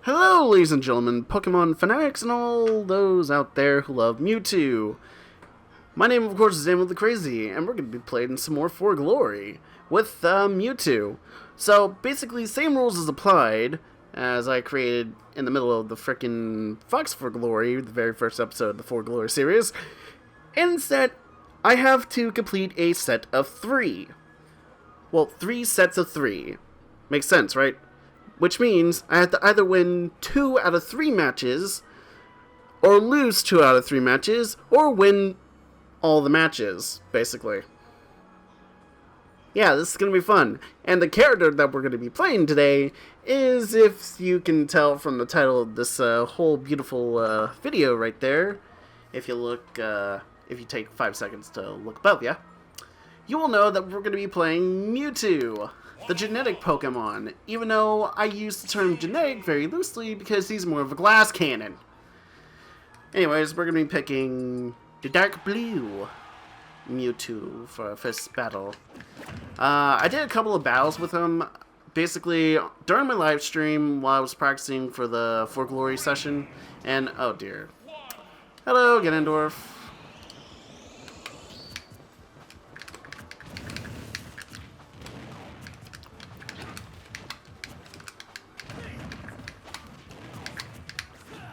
Hello, ladies and gentlemen, Pokemon fanatics, and all those out there who love Mewtwo. My name, of course, is AnvilCrazy, and we're going to be playing some more For Glory with Mewtwo. So, basically, same rules as applied as I created in the middle of the frickin' Fox For Glory, the very first episode of the For Glory series. Instead, I have to complete a set of 3. Well, 3 sets of 3. Makes sense, right? Which means I have to either win 2 out of 3 matches, or lose 2 out of 3 matches, or win all the matches, basically. Yeah, this is going to be fun. And the character that we're going to be playing today is, if you can tell from the title of this whole beautiful video right there, if you look, if you take 5 seconds to look above, yeah, you will know that we're going to be playing Mewtwo, the genetic Pokemon, even though I use the term genetic very loosely because he's more of a glass cannon. Anyways, we're going to be picking the dark blue Mewtwo for our first battle. I did a couple of battles with him, basically during my live stream while I was practicing for the For Glory session, and oh dear. Hello, Ganondorf.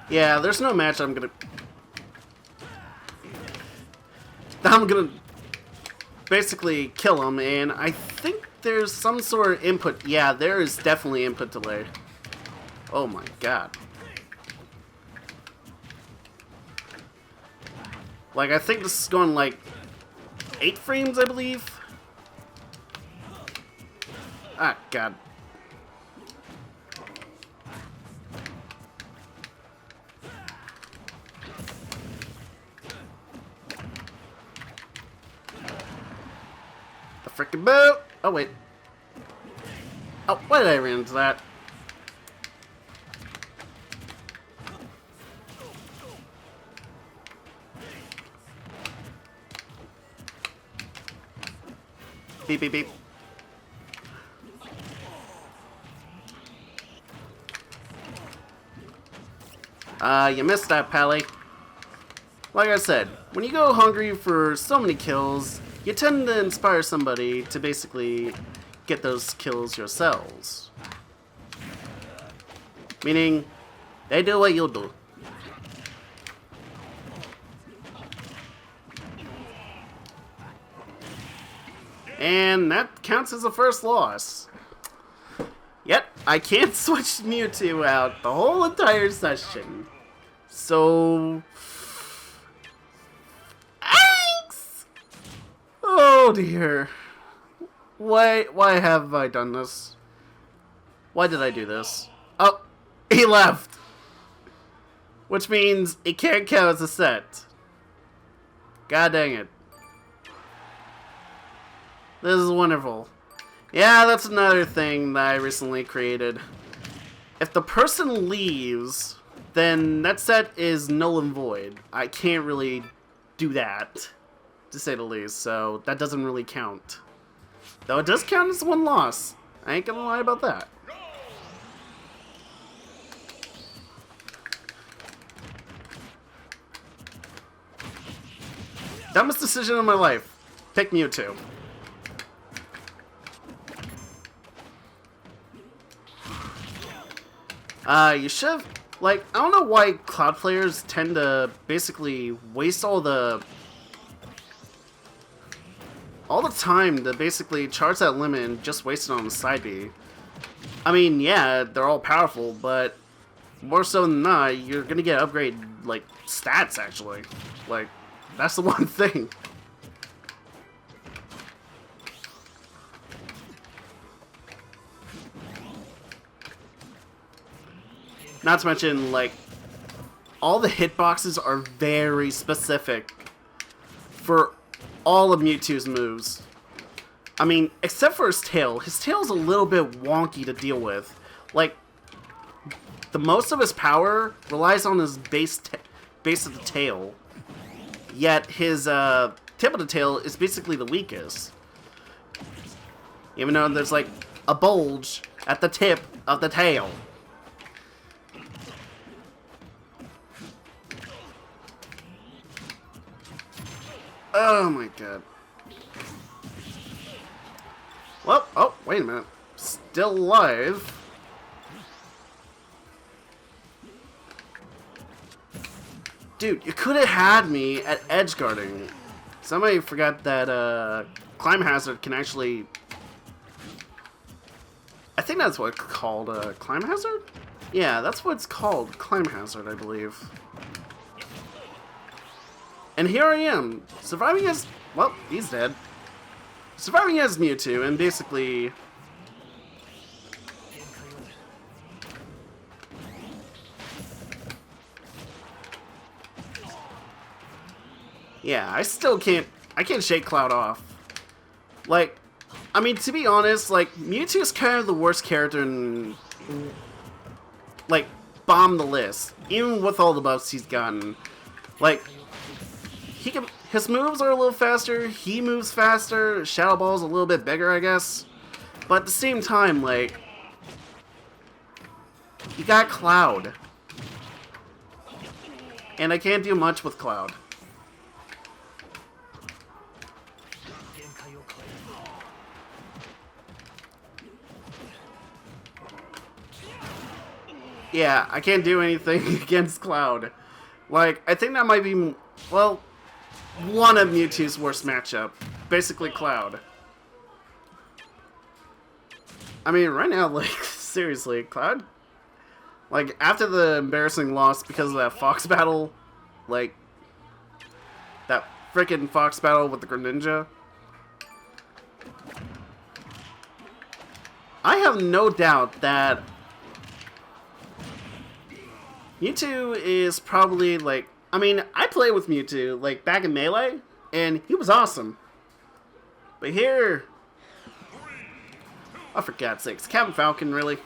Yeah, there's no match I'm gonna basically kill him, and I think there's some sort of input. Yeah, there is definitely input delay. Oh my god. Like, I think this is going like 8 frames, I believe. Ah, god. Frickin' boat! Oh, wait. Oh, why did I run into that? Beep, beep, beep. You missed that, Pally. Like I said, when you go hungry for so many kills, you tend to inspire somebody to basically get those kills yourselves. Meaning, they do what you'll do. And that counts as a first loss. Yet, I can't switch Mewtwo out the whole entire session. So... oh dear. Why have I done this? Why did I do this? Oh, he left. Which means it can't count as a set. God dang it. This is wonderful. Yeah, that's another thing that I recently created. If the person leaves, then that set is null and void. I can't really do that, to say the least, so that doesn't really count. Though it does count as 1 loss. I ain't gonna lie about that. Dumbest decision of my life. Pick Mewtwo. You should've, like, I don't know why Cloud players tend to basically waste all the time to basically charge that limit and just waste it on the side B. I mean, yeah, they're all powerful, but more so than not, you're gonna get upgrade, like, stats, actually. Like, that's the one thing. Not to mention, like, all the hitboxes are very specific for all of Mewtwo's moves. I mean, except for his tail. His tail's a little bit wonky to deal with. Like, the most of his power relies on his base of the tail. Yet his tip of the tail is basically the weakest. Even though there's like a bulge at the tip of the tail. Oh my god. Well, oh, wait a minute. Still alive. Dude, you could have had me at edge guarding. Somebody forgot that climb hazard can actually... I think that's what it's called, climb hazard? Yeah, that's what it's called, climb hazard, I believe. And here I am, surviving as... Well, he's dead. Surviving as Mewtwo, and basically... Yeah, I still can't... I can't shake Cloud off. Like, I mean, to be honest, like, Mewtwo is kind of the worst character in... Like, bomb the list. Even with all the buffs he's gotten. Like, he can... His moves are a little faster, he moves faster, Shadow Ball's a little bit bigger, I guess. But at the same time, like... You got Cloud. And I can't do much with Cloud. Yeah, I can't do anything against Cloud. Like, I think that might be, well, one of Mewtwo's worst matchup. Basically Cloud. I mean, right now, like, seriously, Cloud? Like, after the embarrassing loss because of that Fox battle, like, that frickin' Fox battle with the Greninja, I have no doubt that Mewtwo is probably, like... I mean, I played with Mewtwo, like, back in Melee, and he was awesome. But here... Oh, for God's sakes. Captain Falcon, really?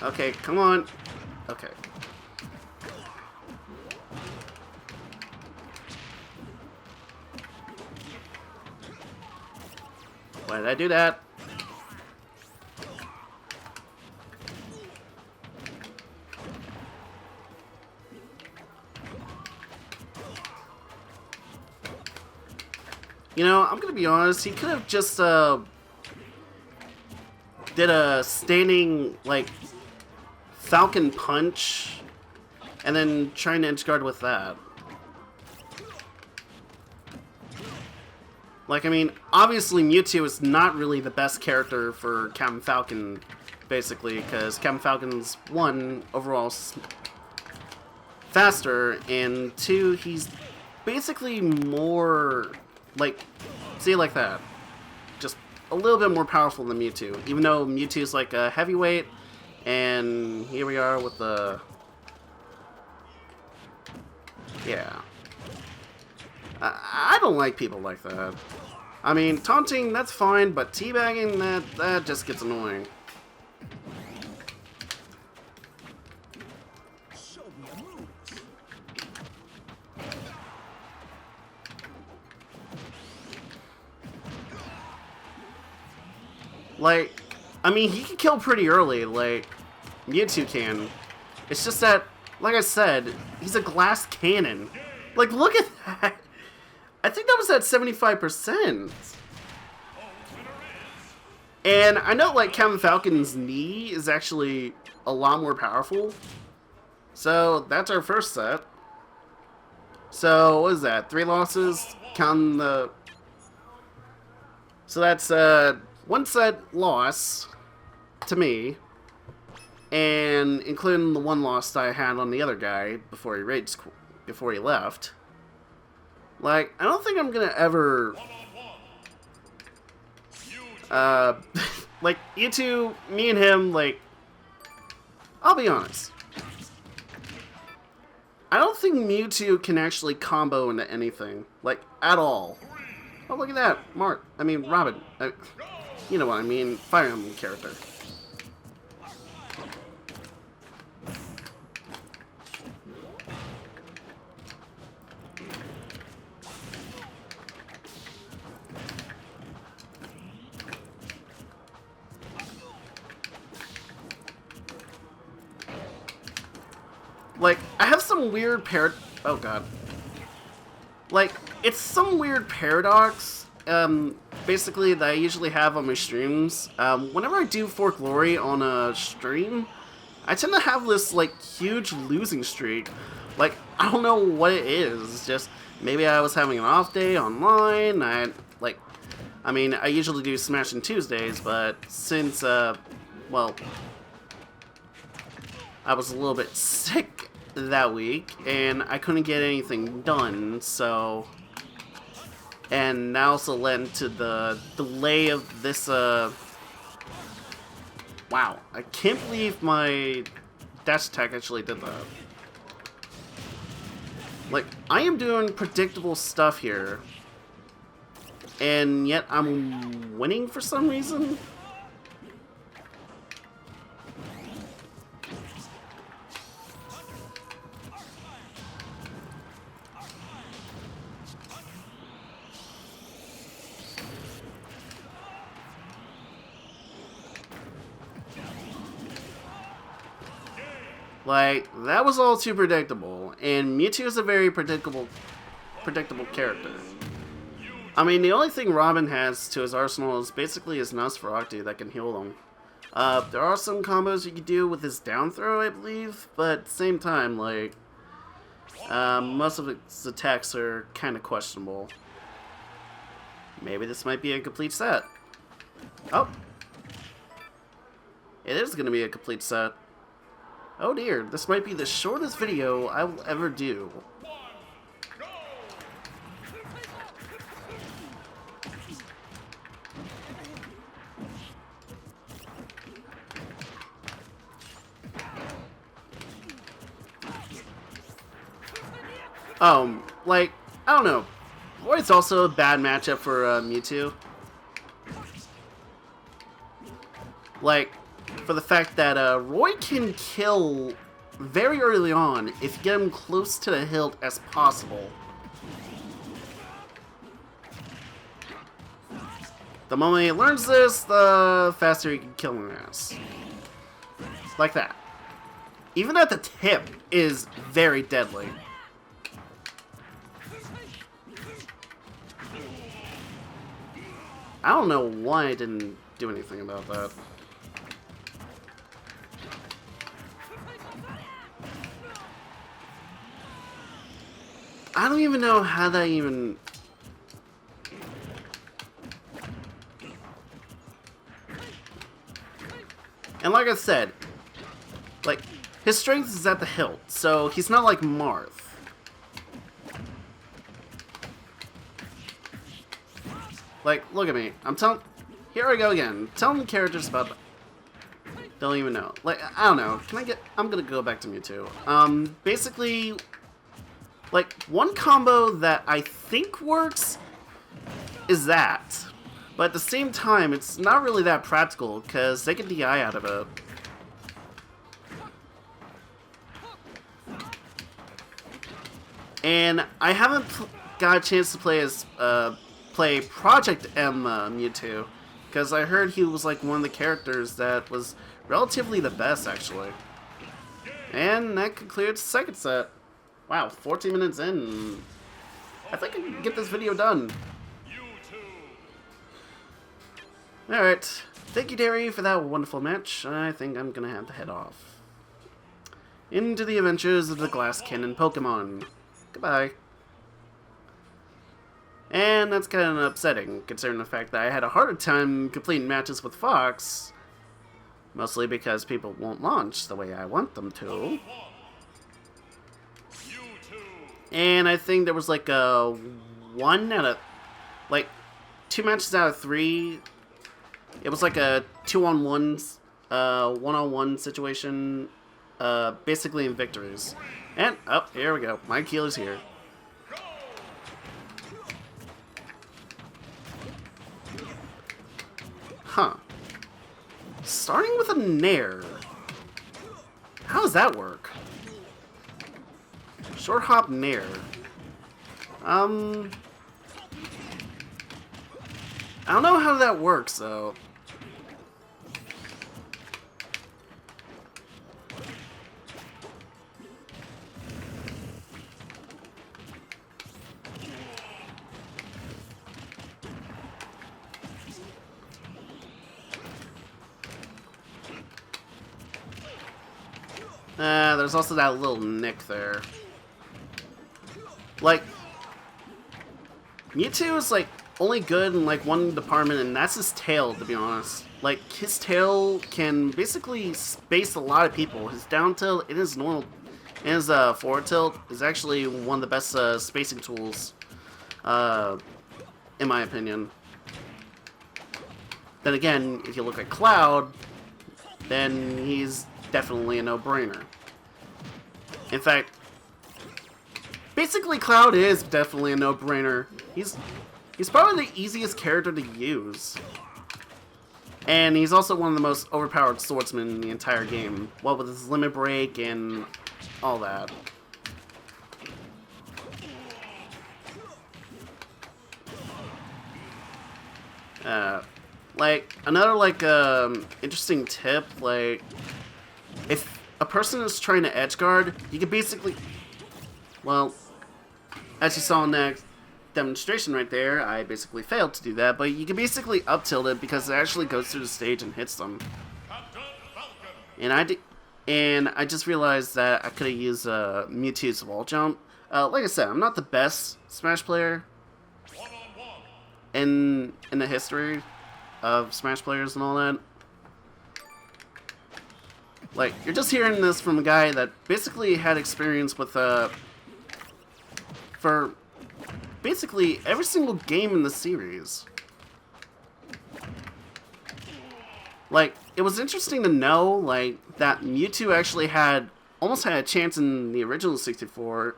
Okay, come on. Okay. Why did I do that? You know, I'm gonna be honest, he could have just, did a standing, like, Falcon Punch, and then trying to edge guard with that. Like, I mean, obviously Mewtwo is not really the best character for Captain Falcon, basically, because Captain Falcon's, one, overall faster, and two, he's basically more, like, see, like that. Just a little bit more powerful than Mewtwo, even though Mewtwo's like a heavyweight. And here we are with the... Yeah. I don't like people like that. I mean, taunting, that's fine, but teabagging, that just gets annoying. Like, I mean, he can kill pretty early, like Mewtwo can. It's just that, like I said, he's a glass cannon. Like, look at that. I think that was at 75%. And I know, like, Captain Falcon's knee is actually a lot more powerful. So, that's our first set. So, what is that? 3 losses? Counting the... So that's, 1 set loss to me, and including the 1 loss I had on the other guy before he left. Like, I don't think I'm gonna ever like, you two, me and him, like, I'll be honest, I don't think Mewtwo can actually combo into anything, like, at all. Oh, look at that. Robin. You know what I mean. Fire Emblem character. Like, I have some weird oh god. Like, it's some weird paradox, basically, that I usually have on my streams. Whenever I do For Glory on a stream, I tend to have this, like, huge losing streak. Like, I don't know what it is. It's just, maybe I was having an off day online. I usually do Smashing Tuesdays, but since, well, I was a little bit sick that week, and I couldn't get anything done, so... And that also led to the delay of this, Wow, I can't believe my dash attack actually did that. Like, I am doing predictable stuff here, and yet I'm winning for some reason? Like, that was all too predictable, and Mewtwo is a very predictable character. I mean, the only thing Robin has to his arsenal is basically his Nosferatu that can heal them. There are some combos you can do with his down throw, I believe, but at the same time, like, most of its attacks are kind of questionable. Maybe this might be a complete set. Oh! It is going to be a complete set. Oh dear, this might be the shortest video I will ever do. Like, I don't know. Roy's also a bad matchup for Mewtwo. Like, for the fact that Roy can kill very early on if you get him close to the hilt as possible. The moment he learns this, the faster he can kill him ass. Like that. Even at the tip is very deadly. I don't know why I didn't do anything about that. I don't even know how that even... And like I said, like, his strength is at the hilt, so he's not like Marth. Like, look at me. I'm telling... Here I go again. Telling the characters about... Don't even know. Like, I don't know. Can I get... I'm gonna go back to Mewtwo. Basically... Like, one combo that I think works is that. But at the same time, it's not really that practical, because they can DI out of it. And I haven't got a chance to play as... play Project M Mewtwo, because I heard he was like one of the characters that was relatively the best, actually. And that concludes the second set. Wow, 14 minutes in. I think I can get this video done. Alright, thank you, Derry, for that wonderful match. I think I'm gonna have to head off into the adventures of the Glass Cannon Pokemon. Goodbye. And that's kind of upsetting, considering the fact that I had a harder time completing matches with Fox. Mostly because people won't launch the way I want them to. And I think there was like a 1 out of... Like, 2 matches out of 3. It was like a 2-on-1, 1-on-1 situation. Basically in victories. And, oh, here we go. My Keeler's here. starting with a Nair. How does that work? Short hop Nair. I don't know how that works though. There's also that little nick there. Like, Mewtwo is like only good in like one department, and that's his tail, to be honest. Like, his tail can basically space a lot of people. His down tilt and his normal and his forward tilt is actually one of the best spacing tools, in my opinion. Then again, if you look at Cloud, then he's definitely a no-brainer. In fact, basically Cloud is definitely a no-brainer. He's probably the easiest character to use. And he's also one of the most overpowered swordsmen in the entire game. What with his limit break and all that. Like, another, like, interesting tip, like, if a person is trying to edgeguard, you can basically, well, as you saw in that demonstration right there, I basically failed to do that, but you can basically up tilt it because it actually goes through the stage and hits them. And I just realized that I could have used Mewtwo's wall jump. Like I said, I'm not the best Smash player in the history of Smash players and all that. Like, you're just hearing this from a guy that basically had experience with for basically every single game in the series. Like, it was interesting to know, like, that Mewtwo actually almost had a chance in the original 64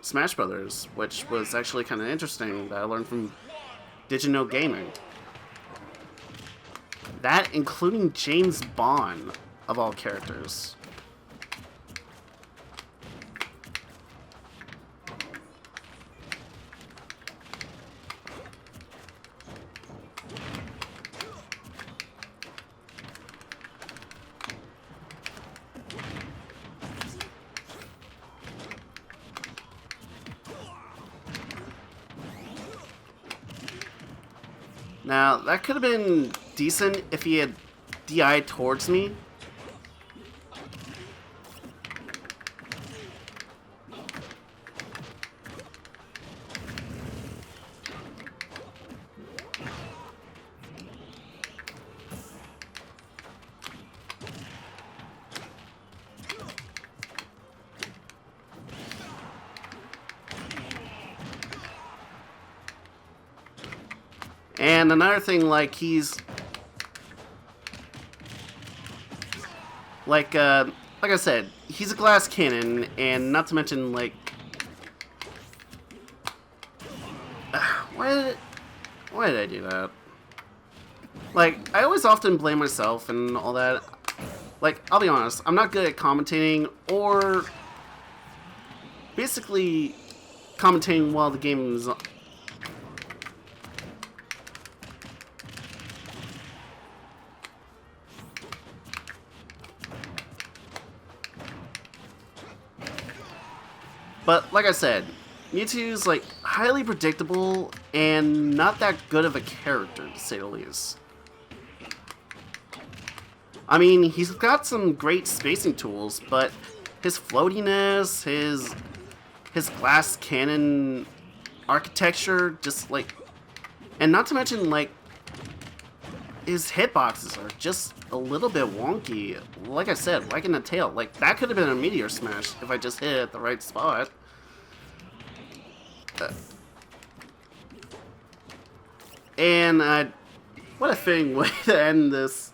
Smash Brothers, which was actually kind of interesting that I learned from Did You Know Gaming. That including James Bond, of all characters. Now, that could have been decent if he had DI'd towards me. And another thing, like, he's like I said, he's a glass cannon, and not to mention, like, why did I do that? Like, I always often blame myself and all that. Like, I'll be honest, I'm not good at commentating or basically commentating while the game is. But, like I said, Mewtwo's, like, highly predictable and not that good of a character, to say the least. I mean, he's got some great spacing tools, but his floatiness, his glass cannon architecture, just, like... And not to mention, like, his hitboxes are just a little bit wonky. Like I said, like in the tail. Like, that could have been a Meteor Smash if I just hit it at the right spot. And what a fitting way to end this.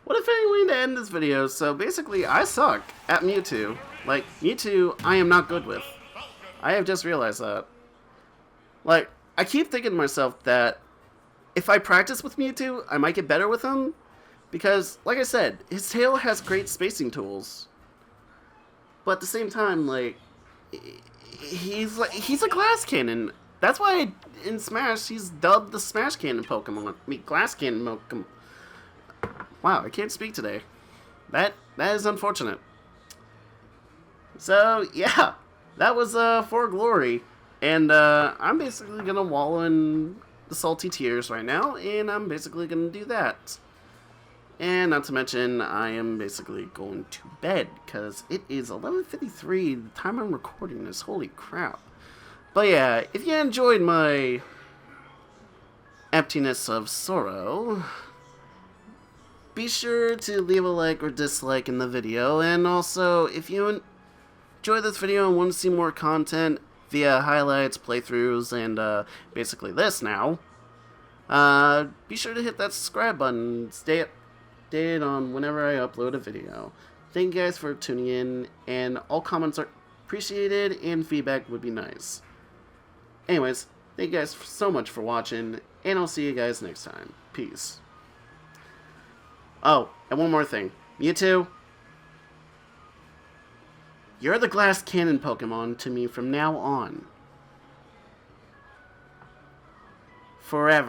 What a fitting way to end this video. So basically, I suck at Mewtwo. Like, Mewtwo, I am not good with. I have just realized that. Like, I keep thinking to myself that if I practice with Mewtwo, I might get better with him. Because, like I said, his tail has great spacing tools. But at the same time, like, he's a glass cannon. That's why in Smash he's dubbed the Smash Cannon Pokemon. I mean, Glass Cannon Pokemon. Wow, I can't speak today. That is unfortunate. So yeah, that was For Glory, and I'm basically gonna wallow in the salty tears right now, and I'm basically gonna do that. And not to mention, I am basically going to bed, because it is 11:53, the time I'm recording this, holy crap. But yeah, if you enjoyed my emptiness of sorrow, be sure to leave a like or dislike in the video, and also, if you enjoy this video and want to see more content via highlights, playthroughs, and basically this now, be sure to hit that subscribe button, stay updated on whenever I upload a video. Thank you guys for tuning in, and all comments are appreciated, and feedback would be nice. Anyways, thank you guys so much for watching, and I'll see you guys next time. Peace. Oh, and one more thing. Mewtwo, you're the Glass Cannon Pokemon to me from now on. Forever.